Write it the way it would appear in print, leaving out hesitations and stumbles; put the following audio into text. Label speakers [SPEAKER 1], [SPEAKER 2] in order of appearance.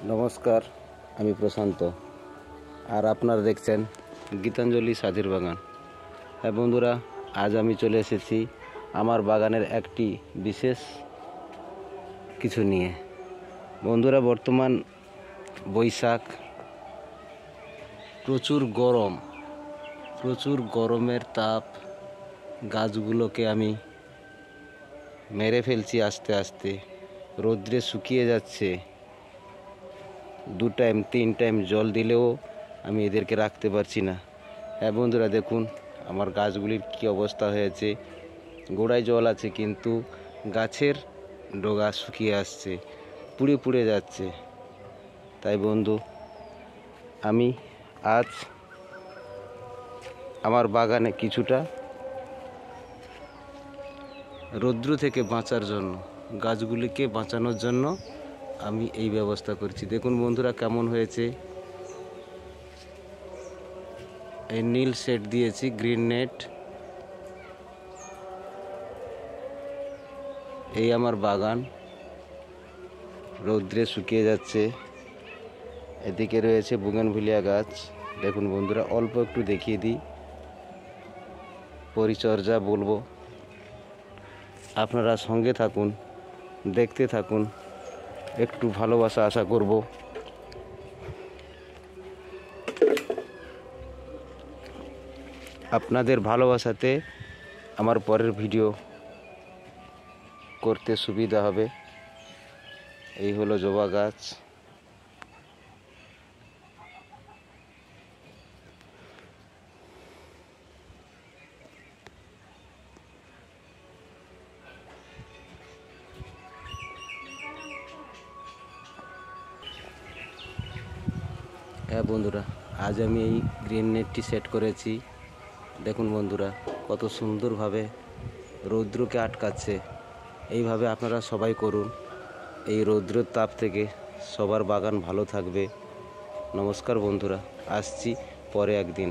[SPEAKER 1] নমস্কার, আমি প্রশান্ত আর আপনারা দেখছেন গীতাঞ্জলি সাথীর বাগান। হ্যাঁ বন্ধুরা, আজ আমি চলে এসেছি আমার বাগানের একটি বিশেষ কিছু নিয়ে। বন্ধুরা, বর্তমান বৈশাখ, প্রচুর গরমের তাপ গাছগুলোকে আমি মেরে ফেলছি আস্তে আস্তে। রৌদ্রে শুকিয়ে যাচ্ছে, 2 টাইম 3 টাইম জল দিলেও আমি এদেরকে রাখতে পারছি না। হ্যাঁ বন্ধুরা, দেখুন আমার গাছগুলির কি অবস্থা হয়েছে। গোড়ায় জল আছে কিন্তু গাছের ডগা শুকিয়ে আসছে, পুড়ে যাচ্ছে। তাই বন্ধু, আমি আজ আমার বাগানে কিছুটা রৌদ্র থেকে বাঁচার জন্য, গাছগুলিকে বাঁচানোর জন্য আমি এই ব্যবস্থা করছি। দেখুন বন্ধুরা কেমন হয়েছে। এই নীল শেড দিয়েছি, গ্রিন নেট। এই আমার বাগান রৌদ্রে শুকিয়ে যাচ্ছে। এদিকে রয়েছে বুগেনভিলিয়া গাছ। দেখুন বন্ধুরা, অল্প একটু দেখিয়ে দিই, পরিচর্যা বলবো। আপনারা সঙ্গে থাকুন, দেখতে থাকুন, একটু ভালোবাসা আশা করব। আপনাদের ভালোবাসাতে আমার পরের ভিডিও করতে সুবিধা হবে। এই হলো জবা গাছ। হ্যাঁ বন্ধুরা, আজ আমি এই গ্রিন নেটটি সেট করেছি। দেখুন বন্ধুরা, কত সুন্দরভাবে রৌদ্রকে আটকাচ্ছে। এইভাবে আপনারা সবাই করুন। এই রৌদ্রের তাপ থেকে সবার বাগান ভালো থাকবে। নমস্কার বন্ধুরা, আসছি পরে একদিন।